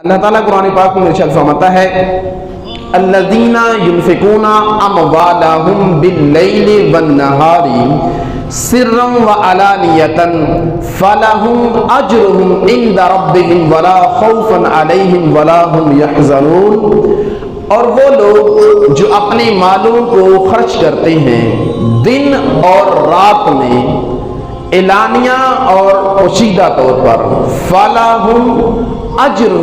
اللہ تعالیٰ قرآن پاک میں ارشاد فرماتا ہے الذین ينفقون اموالهم باللیل والنہار سرا وعلانیۃ فلهم اجرهم عند ربهم ولا خوف علیہم ولا هم یحزنون۔ اور وہ لوگ جو اپنے مالوں کو خرچ کرتے ہیں دن اور رات میں اعلانیہ اور پوشیدہ طور پر، فَلَهُمْ اجر،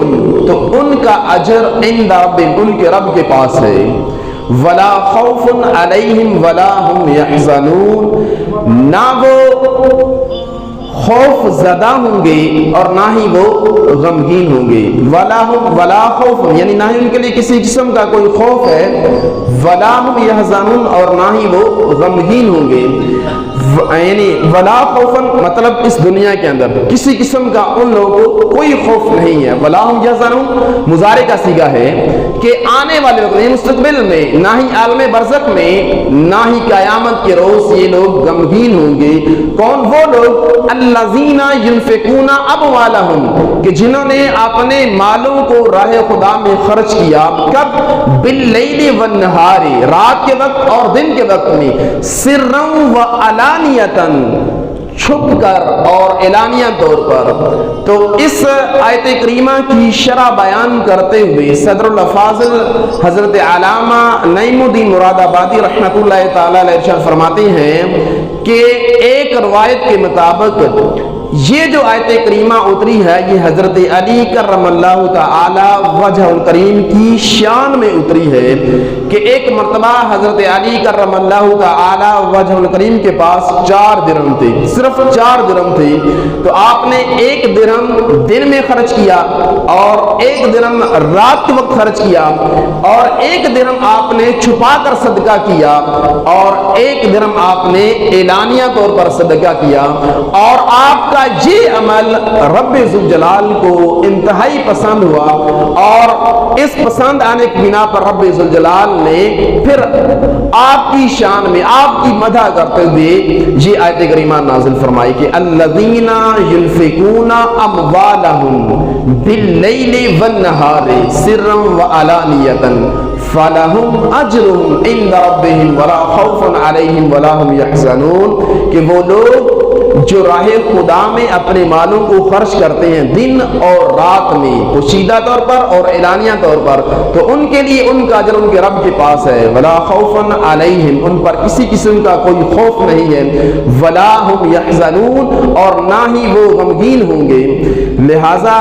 تو ان کا اجر عند ربهم، ان کے رب کے پاس ہے، وَلَا خَوْفٌ عَلَيْهِمْ وَلَا هُمْ يَحْزَنُونَ، نہ وہ خوف زدہ ہوں گے اور نہ ہی وہ غمگین ہوں گے۔ وَلَا خَوْفٌ یعنی نہ ہی ان کے لیے کسی قسم کا کوئی خوف ہے، وَلَا هُمْ يَحْزَنُونَ اور نہ ہی وہ غمگین ہوں گے۔ یعنی ولا خوفن مطلب اس دنیا کے اندر کسی قسم کا ان لوگوں کو کوئی خوف نہیں ہے۔ ولا ہم یحزنون مضارع کا صیغہ ہے کہ آنے والے وقت مستقبل میں نہ ہی عالم برزخ میں نہ ہی قیامت کے روز یہ لوگ غمگین ہوں گے۔ کون؟ وہ لوگ الذین ينفقون اموالهم کہ جنہوں نے اپنے مالوں کو راہ خدا میں خرچ کیا، کب؟ باللیل والنہار رات کے وقت اور دن کے وقت میں، سرا وعلانیۃً چھپ کر اور اعلانیہ طور پر۔ تو اس آیت کریمہ کی شرح بیان کرتے ہوئے صدر الفاضل حضرت علامہ نعیم الدین مراد آبادی رحمۃ اللہ تعالی علیہ ارشاد فرماتے ہیں کہ ایک روایت کے مطابق یہ جو آیت کریمہ اتری ہے یہ حضرت علی کرم اللہ تعالی وجہ الکریم کی شان میں اتری ہے کہ ایک مرتبہ حضرت علی کرم اللہ تعالی وجہ الکریم کے پاس 4 درہم تھے، صرف 4 درہم تھے، تو آپ نے 1 درہم دن میں خرچ کیا اور 1 درہم رات کے وقت خرچ کیا اور 1 درہم آپ نے چھپا کر صدقہ کیا اور 1 درہم آپ نے اعلانیہ طور پر صدقہ کیا، اور آپ کا یہ عمل رب ذوالجلال کو انتہائی پسند ہوا، اور اس پسند آنے کی بنا پر رب ذوالجلال نے پھر آپ کی شان میں آپ کی مدح کرتے ہوئے یہ آیت کریمہ نازل فرمائی کہ الذین ينفقون اموالهم باللیل والنہار سرا وعلانیۃ فلهم اجرهم عند ربهم ولا خوف علیہم ولا هم یحزنون، کہ وہ لوگ جو راہ خدا میں اپنے مالوں کو خرچ کرتے ہیں دن اور رات میں پوشیدہ طور پر اور اعلانیہ طور پر، تو ان کے لیے ان کا اجر ان کے رب کے پاس ہے، ولا خوف علیہم ان پر کسی قسم کا کوئی خوف نہیں ہے، ولا هم یحزنون اور نہ ہی وہ غمگین ہوں گے۔ لہذا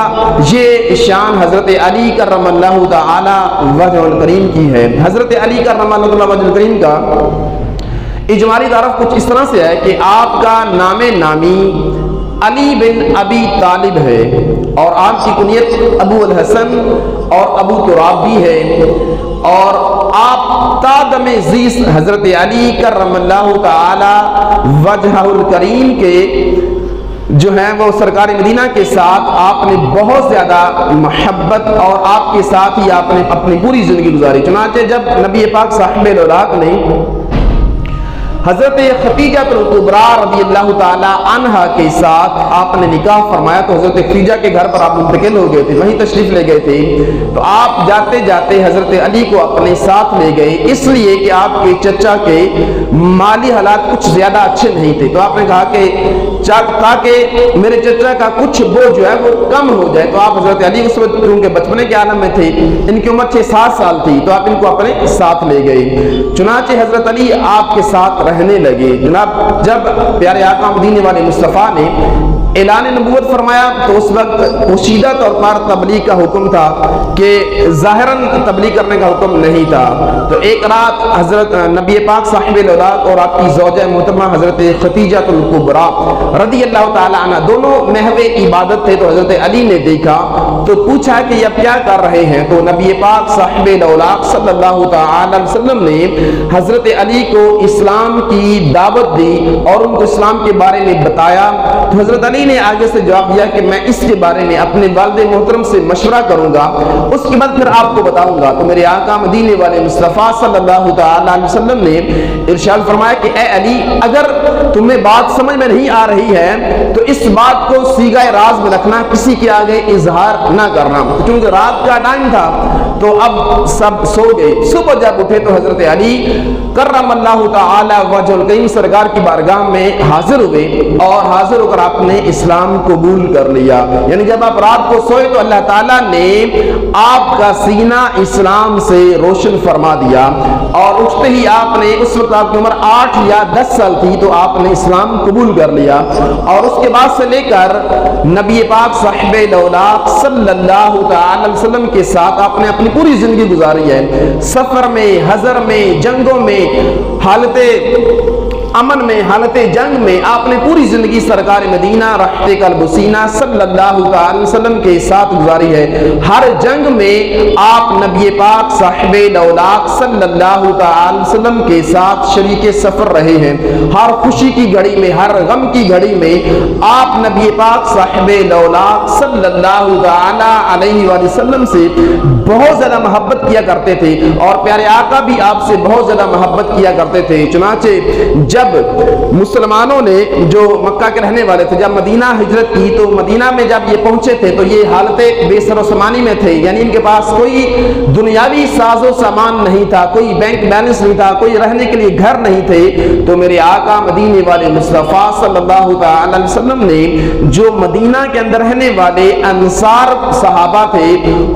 یہ شان حضرت علی کرم اللہ تعالی وجہ الکریم کی ہے۔ حضرت علی کرم اللہ وجہ الکریم کا اجمالی تعارف کچھ اس طرح سے ہے کہ آپ کا نام نامی علی بن ابی طالب ہے اور آپ کی کنیت ابو الحسن اور ابو تراب بھی ہے، اور آپ تادم عزیز حضرت علی کرم اللہ تعالی وجہ الکریم کے جو ہیں وہ سرکار مدینہ کے ساتھ آپ نے بہت زیادہ محبت اور آپ کے ساتھ ہی آپ نے اپنی پوری زندگی گزاری۔ چنانچہ جب نبی پاک صاحب الاولاق نے حضرت خدیجہ الکبریٰ رضی اللہ تعالی عنہا کے ساتھ آپ نے نکاح فرمایا، تو حضرت خدیجہ کے گھر پر آپ منتقل ہو گئے تھے، وہیں تشریف لے گئے تھے، تو آپ جاتے جاتے حضرت علی کو اپنے ساتھ لے گئے، اس لیے کہ آپ کے چچا کے مالی حالات کچھ زیادہ اچھے نہیں تھے، تو آپ نے کہا کہ تاکہ میرے چچا کا کچھ بوجھ جو ہے وہ کم ہو جائے، تو آپ حضرت علی اس وقت کیونکہ بچپنے کے عالم میں تھے، ان کی عمر 6-7 سال تھی، تو آپ ان کو اپنے ساتھ لے گئے۔ چنانچہ حضرت علی آپ کے ساتھ رہنے لگے۔ جناب جب پیارے آقا مدینے والے مصطفیٰ نے اعلان نبوت فرمایا تو اس وقت پوشیدہ طور پر تبلیغ کا حکم تھا کہ ظاہراً تبلیغ کرنے کا حکم نہیں تھا۔ تو ایک رات حضرت نبی پاک صاحب الاولاق اور آپ کی زوجہ محترمہ حضرت خدیجہ الکبریٰ رضی اللہ تعالی عنہ دونوں محو عبادت تھے، تو حضرت علی نے دیکھا تو پوچھا کہ یہ کیا کر رہے ہیں، تو نبی پاک صاحب الاولاق صلی اللہ تعالی علیہ وسلم نے حضرت علی کو اسلام کی دعوت دی اور ان کو اسلام کے بارے میں بتایا، تو حضرت علی علی نے آگے سے جواب دیا کہ میں اس کے بارے میں اپنے والد محترم سے مشورہ کروں گا، اس کے بعد پھر آپ کو بتاؤں گا۔ تو میرے آقا مدینے والے مصطفیٰ صلی اللہ تعالی علیہ وسلم نے ارشاد فرمایا کہ اے علی، اگر تمہیں بات سمجھ میں نہیں آ رہی ہے تو اس بات کو صیغہ راز میں رکھنا، کسی کے آگے اظہار نہ کرنا۔ کیونکہ رات کا ٹائم تھا تو اب سب سو گئے۔ صبح جب اٹھے تو حضرت علی کرم اللہ تعالی وجہ الکریم سرکار کی بارگاہ میں حاضر ہوئے، اور حاضر ہو کر آپ نے اسلام قبول کر لیا۔ یعنی جب آپ رات کو سوئے تو اللہ تعالیٰ نے آپ کا سینہ اسلام سے روشن فرما دیا، اور اٹھتے ہی آپ نے، اس وقت آپ کی عمر 8 یا 10 سال تھی، تو آپ نے اسلام قبول کر لیا، اور اس کے بعد سے لے کر نبی پاک صاحب الاولاق صلی اللہ تعالی علیہ وسلم کے ساتھ آپ نے اپنی پوری زندگی گزاری ہے۔ سفر میں، حضر میں، جنگوں میں، حالت امن میں، حالت جنگ میں آپ نے پوری زندگی سرکار مدینہ رحمت قلب سینہ صلی اللہ علیہ وسلم کے ساتھ گزاری ہے۔ ہر جنگ میں آپ نبی پاک صاحب الاولاق صلی اللہ علیہ وسلم کے ساتھ شریک سفر رہے ہیں۔ ہر خوشی کی گھڑی میں، ہر غم کی گھڑی میں آپ نبی پاک صاحب الاولاق صلی اللہ علیہ وسلم سے بہت زیادہ محبت کیا کرتے تھے، اور پیارے آقا بھی آپ سے بہت زیادہ محبت کیا کرتے تھے۔ چنانچہ جب مسلمانوں نے، جو مکہ کے رہنے والے تھے، جب مدینہ ہجرت کی تو مدینہ میں جب یہ پہنچے تھے تو یہ حالت بے سر و سامانی میں تھے، یعنی ان کے پاس کوئی دنیاوی ساز و سامان نہیں تھا، کوئی بینک بیلنس نہیں تھا، کوئی رہنے کے لیے گھر نہیں تھے۔ تو میرے آقا مدینے والے مصطفیٰ صلی اللہ علیہ وسلم نے جو مدینہ کے اندر رہنے والے انصار صحابہ تھے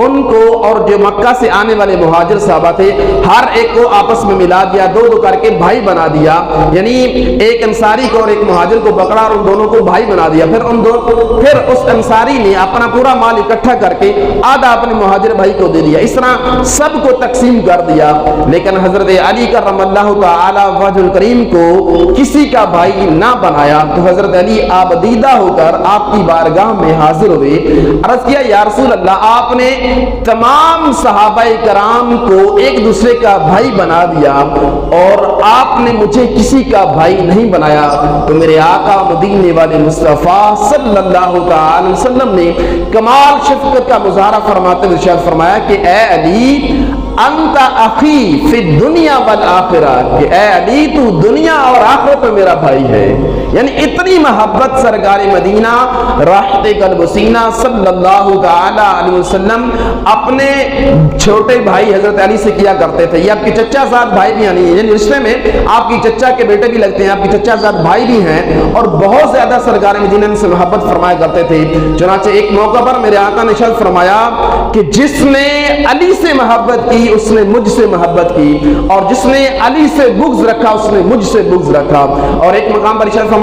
ان کو، اور جو مکہ سے آنے والے مہاجر صحابہ تھے، ہر ایک کو آپس میں ملا دیا، دو دو کر کے بھائی بنا دیا۔ یعنی ایک انصاری کو اور ایک مہاجر کو پکڑا اور ان دونوں کو بھائی بنا دیا۔ پھر اس انصاری نے اپنا پورا مال اکٹھا کر کے آدھا اپنے مہاجر بھائی کو دے دیا، اس طرح سب کو تقسیم کر دیا۔ لیکن حضرت علی کرم اللہ تعالی وجہ الکریم کو کسی کا بھائی نہ بنایا۔ تو حضرت علی آبدیدہ ہو کر آپ کی بارگاہ میں حاضر ہوئے، عرض کیا یا رسول اللہ، آپ نے تمام صحابہ کرام کو ایک دوسرے کا بھائی بنا دیا اور آپ نے مجھے کسی کا بھائی نہیں بنایا۔ تو میرے آقا مدینے والے مصطفیٰ صلی اللہ تعالی وسلم نے کمال شفقت کا مظاہرہ فرماتے ہوئے ارشاد فرمایا کہ اے علی انت اخی فی الدنیا والآخرہ، کہ اے علی تو دنیا اور آخرت میں میرا بھائی ہے۔ یعنی اتنی محبت سرکار مدینہ رحمت قلب سینہ صلی اللہ تعالی علیہ وسلم اپنے چھوٹے بھائی حضرت علی سے کیا کرتے تھے۔ یہ آپ کے چچا زاد بھائی بھی ہیں، یعنی رشتے میں آپ کی چچا کے بیٹے بھی لگتے ہیں، آپ کی چچا زاد بھائی بھی ہیں، اور بہت زیادہ سرکار مدینہ سے محبت فرمایا کرتے تھے۔ چنانچہ ایک موقع پر میرے آقا نے ارشاد فرمایا کہ جس نے علی سے محبت کی اس نے مجھ سے محبت کی، اور جس نے علی سے بغض رکھا اس نے مجھ سے بغض رکھا۔ اور ایک مقام پر ارشاد فرمایا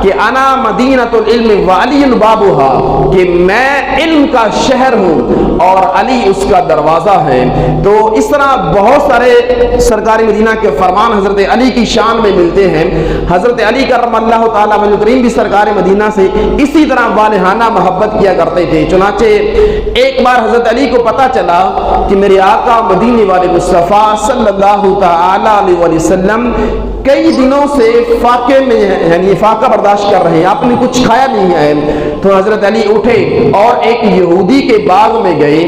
کہ انا مدینۃ العلم وعلی بابھا، کہ میں علم کا شہر ہوں اور علی اس کا دروازہ ہے۔ تو اس طرح بہت سارے سرکار مدینہ کے فرمان حضرت علی کی شان میں ملتے ہیں۔ حضرت علی کرم اللہ تعالی وجہ الکریم بھی سرکار مدینہ سے اسی طرح والہانہ محبت کیا کرتے تھے۔ چنانچہ ایک بار حضرت علی کو پتا چلا کہ میرے آقا مدینے والے مصطفیٰ صلی اللہ تعالی علیہ وسلم کئی دنوں سے فاقے میں ہیں، یعنی فاقہ برداشت کر رہے ہیں، آپ نے کچھ کھایا نہیں ہے۔ تو حضرت علی اٹھے اور ایک یہودی کے باغ میں گئے،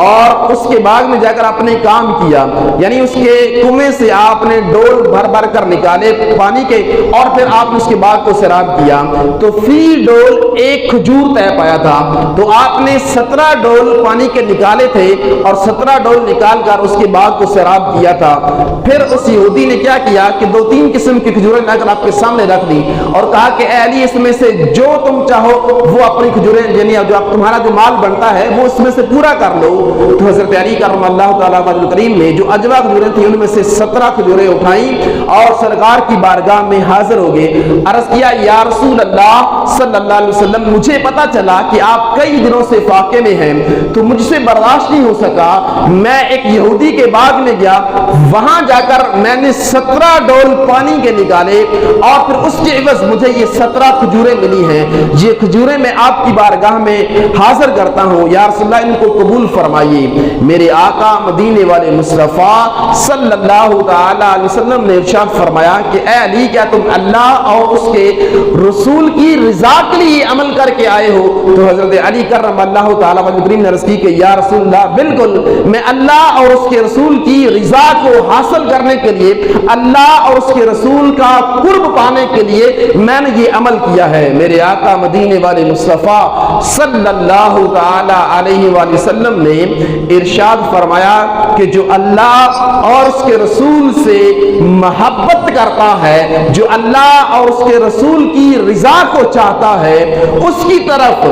اور اس کے باغ میں جا کر آپ نے کام کیا، یعنی اس کے کنویں سے آپ نے ڈول بھر بھر کر نکالے پانی کے، اور پھر آپ نے اس کے باغ کو سیراب کیا۔ تو فی ڈول ایک کھجور طے پایا تھا، تو آپ نے 17 ڈول پانی کے نکالے تھے اور 17 ڈول نکال کر اس کے باغ کو سیراب کیا تھا۔ پھر اس یہودی نے کیا کیا کہ 2-3 قسم کی کھجوریں لا کر آپ کے سامنے رکھ دی اور کہا کہ اے علی اس میں سے جو تم چاہو وہ اپنی کھجوریں، یعنی جو تمہارا جو مال بنتا ہے وہ اس میں سے پورا کر لو۔ تو حضرت علی کرم اللہ تعالیٰ وجہ الکریم نے جو اجوا کھجوریں تھیں ان میں سے 17 کھجوریں اٹھائیں اور سرکار کی بارگاہ میں حاضر ہو گئے۔ عرض کیا یا رسول اللہ صلی اللہ علیہ وسلم، مجھے پتا چلا کہ آپ کئی دنوں سے فاقے میں ہیں، تو مجھ سے برداشت نہیں ہو سکا، میں ایک یہودی کے باغ میں گیا، وہاں جا کر میں نے 17 ڈول पानी के निकाले और फिर उसके एवज मुझे ये 17 खजूरें मिली हैं, ये खजूरें मैं आपकी बारगाह में हाजिर करता हूँ, या रसूलल्लाह इनको कबूल फरमाइए। मेरे आका मदीने वाले मुस्तफा सल्लल्लाहु तआला अलैहि वसल्लम ने इरशाद फरमाया कि ए अली, क्या तुम अल्लाह और उसके रसूल की रिजा के लिए अमल करके आए हो? तो हजरत अली करमल्लाहु तआला वजह करीम ने अर्ज़ की कि या रसूलल्लाह, बिल्कुल, मैं अल्लाह और उसके रसूल की रिजा को हासिल करने के लिए, अल्लाह और उसके रसूल का कुर्ब पाने के लिए मैंने ये अमल किया है। मेरे आका मदीने वाले मुस्तफा सल्लल्लाहु तआला अलैहि वसल्लम ने इरशाद फरमाया कि जो अल्लाह और उसके रसूल से मोहब्बत करता है, जो अल्लाह और उसके रसूल की रिजा को चाहता है, उसकी तरफ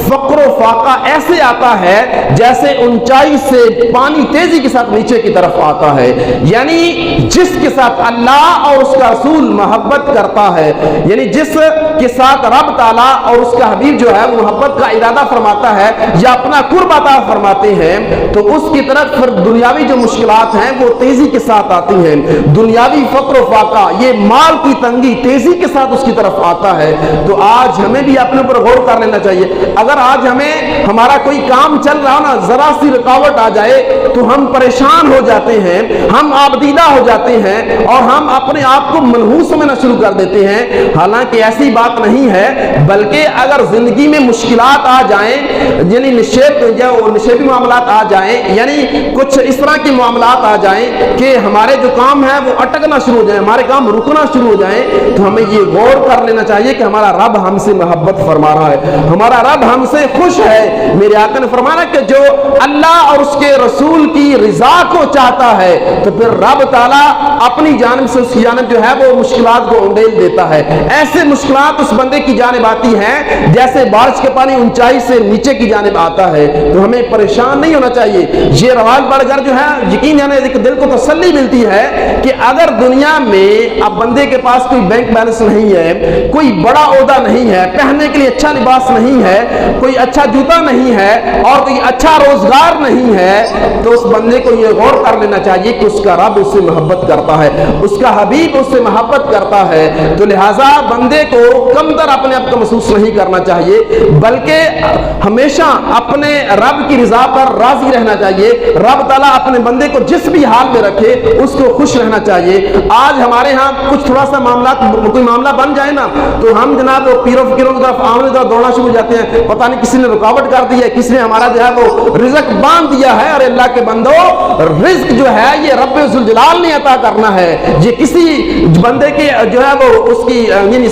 फक्र फाका ऐसे आता है जैसे ऊंचाई से पानी तेजी के साथ नीचे की तरफ आता है। यानी जिसके साथ अल्लाह और उसका रसूल मोहब्बत करता है, यानी जिसके साथ रब ताला और उसका हबीब जो है वो मोहब्बत का इरादा फरमाता है या अपना कुर्ब अता फरमाते हैं, तो उसकी तरफ फिर दुनियावी जो मुश्किलात हैं वो तेजी के साथ आती हैं। दुनियावी फक्र फाका, ये माल की तंगी तेजी के साथ उसकी तरफ आता है। तो आज हमें भी अपने ऊपर गौर कर लेना चाहिए। अगर आज हमें हमारा कोई काम चल रहा हो ना, जरा सी रुकावट आ जाए तो हम परेशान हो जाते हैं, हम आबदीदा हो जाते हैं और हम अपने आप को मनहूस समझना शुरू कर देते हैं। हालांकि ऐसी बात नहीं है, बल्कि अगर जिंदगी में मुश्किलात आ जाएं, यानी निषेबी मामलात आ जाएं, यानी कुछ इस तरह के मामलात आ जाएं कि हमारे जो काम है वो अटकना शुरू हो जाए, हमारे काम रुकना शुरू हो जाए, तो हमें ये गौर कर लेना चाहिए कि हमारा रब हमसे मोहब्बत फरमा रहा है, हमारा रब हमसे खुश है। मेरे आका ने फरमाया कि जो अल्लाह और उसके रसूल की रिजा को चाहता है तो फिर रब ताला अपनी जानिब से उसकी जानिब जो है वो मुश्किलात को उंडेल देता है। ऐसे मुश्किलात उस बंदे की जानिब आती हैं जैसे बारिश के पानी ऊंचाई से नीचे की जानिब आता है। तो हमें परेशान नहीं होना चाहिए। ये रवाज बढ़कर जो है यकीन जाने दिल को तसल्ली मिलती है कि अगर दुनिया में अब बंदे के पास कोई बैंक बैलेंस नहीं है, कोई बड़ा ओहदा नहीं है, पहनने के लिए अच्छा लिबास नहीं है, कोई अच्छा जूता नहीं है और कोई अच्छा रोजगार नहीं है, तो उस बंदे को यह गौर कर लेना चाहिए कि उसका रब उससे मोहब्बत करता है, उसका हबीब उससे मोहब्बत करता है। तो लिहाजा बंदे को कमतर अपने आप को महसूस नहीं करना चाहिए, बल्कि हमेशा अपने रब की रजा पर राजी रहना चाहिए। रब ताला अपने बंदे को जिस भी हाल में रखे उसको खुश रहना चाहिए। आज हमारे यहाँ कुछ थोड़ा सा मामला, कोई मामला बन जाए ना, तो हम जनाब पीरों फकीरों की तरफ आमने तरफ दौड़ना शुरू हो जाते हैं। पता नहीं किसी ने रुकावट कर दी है, किसी ने हमारा जो है वो रिज़्क बांध दिया है। और अल्लाह के बंदो, रिज़्क जो है ये रब जुल जलाल ने अता करना है। ये किसी बंदे के जो है वो उसकी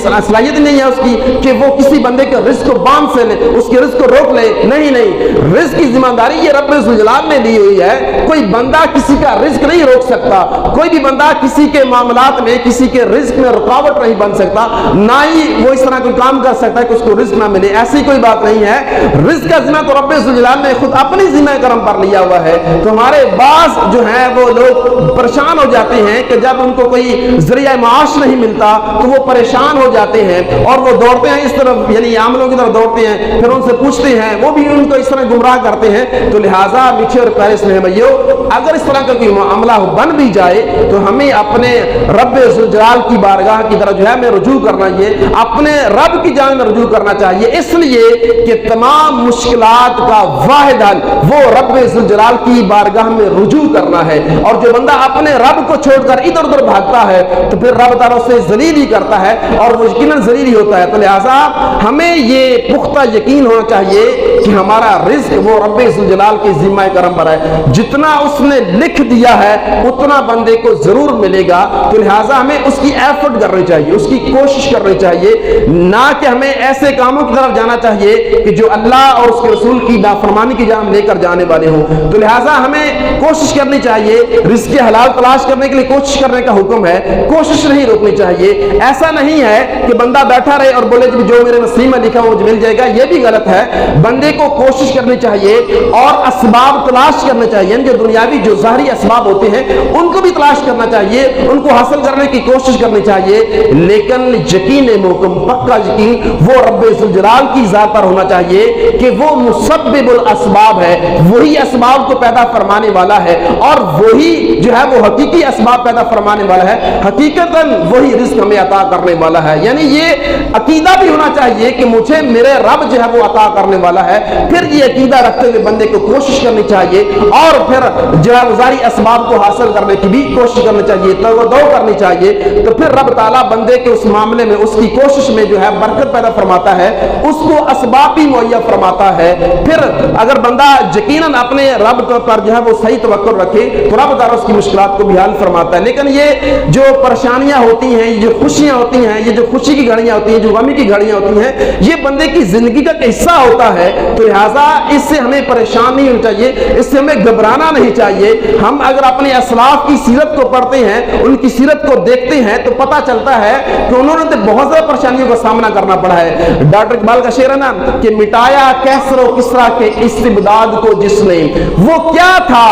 सलाहियत नहीं है उसकी कि वो किसी बंदे के रिज़्क को बांध से ले, उसके रिज़्क को रोक ले। नहीं, रिज़्क की जिम्मेदारी ये रब जुल जलाल ने ली हुई है। कोई बंदा किसी का रिज़्क नहीं रोक सकता, कोई भी बंदा किसी के मामलात में, किसी के रिज़्क में रुकावट नहीं बन सकता, ना ही वो इस तरह कोई काम कर सकता है कि उसको रिज़्क ना मिले। ऐसी कोई बात नहीं है। रिज़्क का जिम्मा तो रब जुल जलाल ने खुद अपनी जिम्मा करम पर लिया हुआ है। तो हमारे बास जो है वो लोग परेशान हो जाते हैं कि जब उनको कोई जरिया माश नहीं मिलता तो वो परेशान हो जाते हैं और वो दौड़ते हैं इस तरफ, यानी आमलों की तरफ दौड़ते हैं, फिर उनसे पूछते हैं, वो भी उनको इस तरह गुमराह करते हैं। तो लिहाजा मीठे और प्यारे स्नेह भाइयों, अगर इस तरह का कोई मामला बन भी जाए तो हमें अपने रब जुल जलाल की बारगाह की तरफ जो है हमें रुजू करना चाहिए, अपने रब की जान में रुजू करना चाहिए, इसलिए कि तमाम मुश्किलात का वाहिद हल वो रब जुल जलाल की बारगाह में रुजू करना है। और जो बंदा अपने रब को छोड़कर इधर उधर भागता है तो फिर रब ताला उससे जलील ही करता है और वो यकीनन जलील ही होता है। तो लिहाजा हमें ये पुख्ता यकीन होना चाहिए कि हमारा रिज़्क वो रब जुल जलाल की जिम्मा करम पर है। जितना उसने लिख दिया है उतना बंदे को जरूर मिलेगा। तो लिहाजा हमें उसकी एफर्ट करनी चाहिए, उसकी कोशिश करनी चाहिए, ना कि हमें ऐसे कामों की तरफ जाना चाहिए कि जो अल्लाह और उसके रसूल की नाफरमानी की जान लेकर जाने वाले हो। तो लिहाजा हमें कोशिश करनी चाहिए, रिज़्क़ हलाल तलाश करने के लिए कोशिश करने का हुक्म है, कोशिश नहीं रोकनी चाहिए। ऐसा नहीं है कि बंदा बैठा रहे और बोले जो मेरे नसीब में लिखा वो मिल जाएगा, ये भी गलत है। बंदे को कोशिश करनी चाहिए और असबाब तलाश करने चाहिए। जो दुनियावी दुनियावी जो ज़ाहरी असबाब होते हैं उनको भी तलाश करना चाहिए, उनको हासिल करने की कोशिश करनी चाहिए, लेकिन यकीन मुहकम पक्का यकीन वो रब्बे ज़ुल जलाल की ज़ात पर होना चाहिए कि वो मुसब्बिबुल असबाब है, वही असबाब को पैदा फरमाने वाला है और वही जो है वो हकीकी असबाब पैदा फरमाने वाला है, हकीकतन वही रिज़्क़ हमें अता करने वाला है। यानी ये अकीदा भी होना चाहिए कि मुझे मेरे रब जो है वो अता करने वाला है। फिर ये अकीदा रखते हुए बंदे को कोशिश करनी चाहिए और फिर जो है ज़ाहरी असबाब को हासिल करने की भी कोशिश करनी चाहिए, तवज्जो करनी चाहिए। तो फिर रब ताला बंदे के उस मामले में उसकी कोशिश में जो है बरकत पैदा फरमाता है, उसको असबाब भी मुहैया फरमाता है। फिर अगर बंदा यकीनन अपने रब पर जो है वो सही तवक्कुल रखे तो रब ताला उसकी मुश्किलात को भी हल फरमाता है। लेकिन ये जो परेशानियां होती हैं, ये जो खुशियां होती हैं, ये जो खुशी की घड़ियां होती हैं, जो गमी की घड़ियां होती हैं, ये बंदे की जिंदगी का हिस्सा होता है। तो लिहाजा इससे हमें परेशान नहीं होना चाहिए, इससे हमें घबराना नहीं चाहिए। हम अगर अपने असलाफ की सीरत को पढ़ते हैं, उनकी सीरत को देखते हैं तो पता चलता है कि उन्होंने तो बहुत ज्यादा परेशानियों का सामना करना पड़ा है। डॉक्टर इकबाल का शेर है ना कि मिटाया कैसर व किसरा के इस्तिबदाद को जिसने, वो क्या था?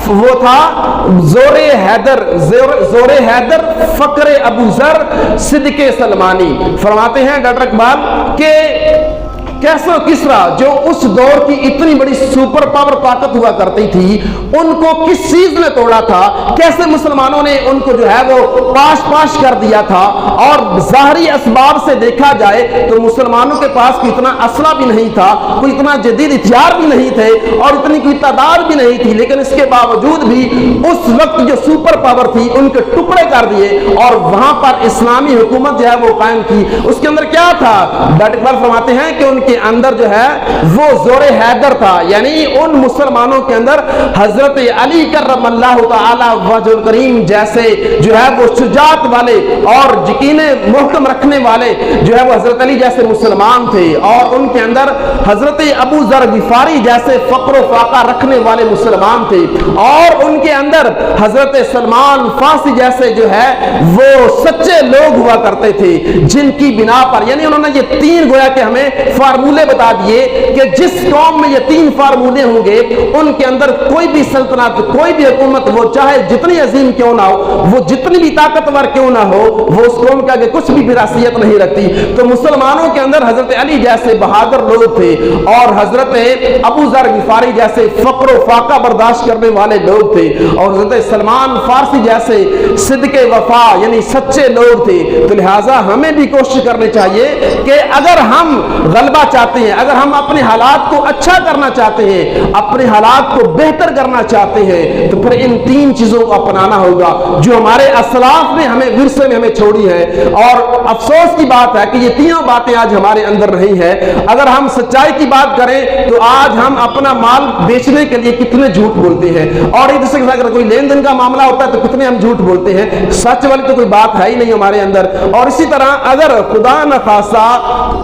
वो था जोरे हैदर फक्रे अबू जर सिद्दीक़े सलमानी। फरमाते हैं डॉक्टर इकबाल के कैसर किसरा जो उस दौर की इतनी बड़ी सुपर पावर ताकत हुआ करती थी, उनको किस चीज ने तोड़ा था? कैसे मुसलमानों ने उनको जो है वो पाश कर दिया था। और ज़ाहरी असबाब से देखा जाए तो मुसलमानों के पास कोई इतना असला भी नहीं था, कोई इतना जदीद हथियार भी नहीं थे और इतनी कोई तादाद भी नहीं थी, लेकिन इसके बावजूद भी उस वक्त जो सुपर पावर थी उनके टुकड़े कर दिए और वहां पर इस्लामी हुकूमत जो है वो कायम की। उसके अंदर क्या था? डॉक्टर इकबाल फरमाते हैं कि उनके अंदर जो है वो जोरे हैदर था, यानी उन मुसलमानों के अंदर हजरत अली करमल्लाहु तआला वजहुल करीम जैसे जो है वो शुजात वाले और यकीन मुहकम रखने वाले जो है वो हजरत अली जैसे मुसलमान थे और उनके अंदर हजरत अबू जर गिफारी जैसे फक्र फाका रखने वाले मुसलमान थे और उनके अंदर हजरत सलमान फारसी जैसे जो है वो सच्चे लोग हुआ करते थे, जिनकी बिना पर यानी उन्होंने ये तीन गोया के हमें फार्मूले बता दिए कि जिस कौम में ये तीन फार्मूले होंगे उनके अंदर कोई भी सल्तनत, कोई भी हुकूमत, वो चाहे जितनी अजीम क्यों ना हो, वो जितनी भी ताकतवर क्यों ना हो, वो उस कौम के आगे कुछ भी विरासत नहीं रखती। तो मुसलमानों के अंदर हजरत अली जैसे बहादुर लोग थे और हजरत अबू जर गिफारी जैसे फक्र फाका बर्दाश्त करने वाले लोग थे और हजरत सलमान फारसी जैसे सिद्दीक़े वफा यानी सच्चे लोग थे। तो लिहाजा हमें भी कोशिश करनी चाहिए कि अगर हम गलबा चाहते हैं, अगर हम अपने हालात को अच्छा करना चाहते हैं, अपने हालात को बेहतर करना चाहते हैं, तो फिर इन तीन चीजों को अपनाना होगा जो हमारे असलाफ ने हमें विरसे में हमें छोड़ी है। और अफसोस की बात है कि ये तीनों बातें आज हमारे अंदर नहीं है। अगर हम सच्चाई की बात करें तो आज हम अपना माल बेचने के लिए कितने झूठ बोलते हैं और एक दूसरे के साथ अगर कोई लेन देन का मामला होता है तो कितने हम झूठ बोलते हैं। सच वाली तो कोई बात है ही नहीं हमारे अंदर। और इसी तरह अगर खुदा न खासा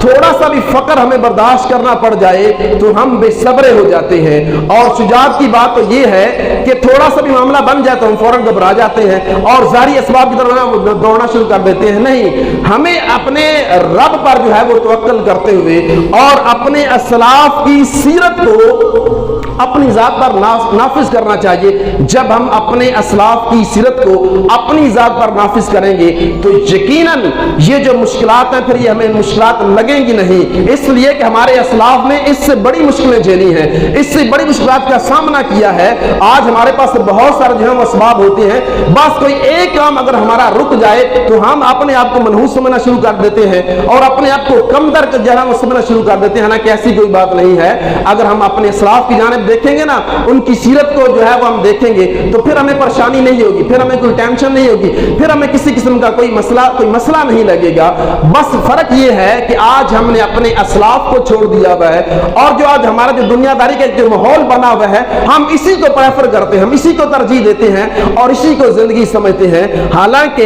थोड़ा सा भी फकर हमें बर्दाश्त करना पड़ जाए तो हम बेसब्रे हो जाते हैं। और शुजात की बात तो ये है कि थोड़ा सा भी मामला बन जाए तो हम फौरन घबरा जाते हैं और ज़ाहरी असबाब की तरफ दौड़ना शुरू कर देते हैं। नहीं, हमें अपने रब पर जो है वो तवक्कुल करते हुए और अपने असलाफ की सीरत को अपनी जात पर नाफिज करना चाहिए। जब हम अपने असलाफ की सीरत को अपनी जात पर नाफिज करेंगे तो यकीनन ये जो मुश्किलात हैं फिर ये हमें मुश्किलात लगेंगी नहीं, इसलिए कि हमारे असलाफ ने इससे बड़ी मुश्किलें झेली हैं, इससे बड़ी मुश्किलात का सामना किया है। आज हमारे पास बहुत सारे जो है असबाब होते हैं, बस कोई एक काम अगर हमारा रुक जाए तो हम अपने आप को मनहूस समझना शुरू कर देते हैं और अपने आप को कमतर जो है समझना शुरू कर देते हैं। हालांकि ऐसी कोई बात नहीं है। अगर हम अपने असलाफ की जानिब देखेंगे ना, उनकी सीरत को जो है वो हम देखेंगे तो फिर हमें परेशानी नहीं होगी, फिर हमें कोई टेंशन नहीं होगी, फिर हमें किसी किस्म का कोई मसला नहीं लगेगा। बस फर्क ये है कि आज हमने अपने असलाफ को छोड़ दिया हुआ है और जो आज हमारा जो दुनियादारी का जो माहौल बना हुआ है हम इसी को प्रेफर करते हैं, हम इसी को तरजीह देते हैं और इसी को जिंदगी समझते हैं। हालांकि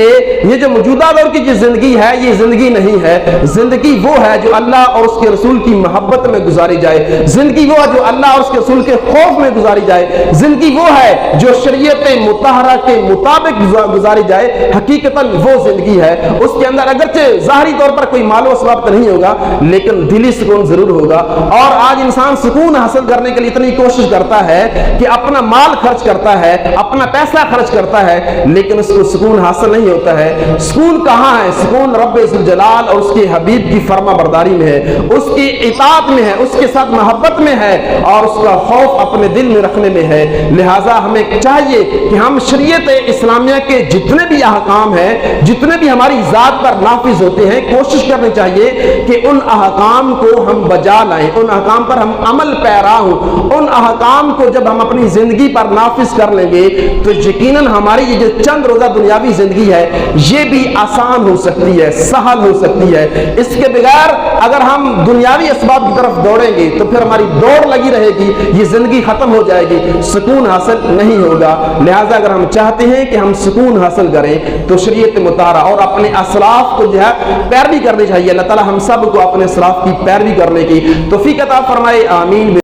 ये जो मौजूदा दौर की जो जिंदगी है ये जिंदगी नहीं है। जिंदगी वो है जो अल्लाह और उसके रसूल की मोहब्बत में गुजारी जाए, जिंदगी वो है जो अल्लाह और उसके रसूल के खौफ में गुजारी जाए, जिंदगी वो है जो शरीयत मुतहरा के मुताबिक गुजारी जाए। हकीकतन वो जिंदगी है, उसके अंदर अगरचे ज़ाहरी तौर पर कोई मालो असबाब तो नहीं होगा लेकिन दिली ذہنی سکون ضرور ہوگا. اور آج انسان سکون حاصل کرنے کے لیے اتنی کوشش کرتا ہے کہ اپنا مال خرچ کرتا ہے, اپنا پیسہ خرچ کرتا ہے, لیکن اس کو سکون حاصل نہیں ہوتا ہے. سکون کہاں ہے؟ سکون رب ذوالجلال اور اس کے حبیب کی فرما برداری میں ہے, اس کی اطاعت میں ہے, اس کے ساتھ محبت میں ہے, اور اس کا خوف اپنے دل میں رکھنے میں ہے. لہٰذا ہمیں چاہیے کہ ہم شریعت اسلامیہ کے جتنے بھی احکام ہیں, جتنے بھی ہماری ذات پر نافذ ہوتے ہیں, کوشش کرنی چاہیے کہ ان احکام کو ہم بجا لائیں, ان احکام پر ہم عمل پیرا ہوں. ان احکام کو جب ہم اپنی زندگی پر نافذ کر لیں گے تو یقیناً ہماری یہ جو چند روزہ دنیاوی زندگی ہے یہ بھی آسان ہو سکتی ہے, سہل ہو سکتی ہے. اس کے بغیر اگر ہم دنیاوی اسباب کی طرف دوڑیں گے تو پھر ہماری دوڑ لگی رہے گی, یہ زندگی ختم ہو جائے گی, سکون حاصل نہیں ہوگا. لہٰذا اگر ہم چاہتے ہیں کہ ہم سکون حاصل کریں تو شریعت مطہرہ اور اپنے اسلاف کو جو ہے پیروی کرنی چاہیے. اللہ تعالی ہم سب کو اپنے اسلاف کی پیروی کرنے کی توفیق عطا فرمائے, آمین.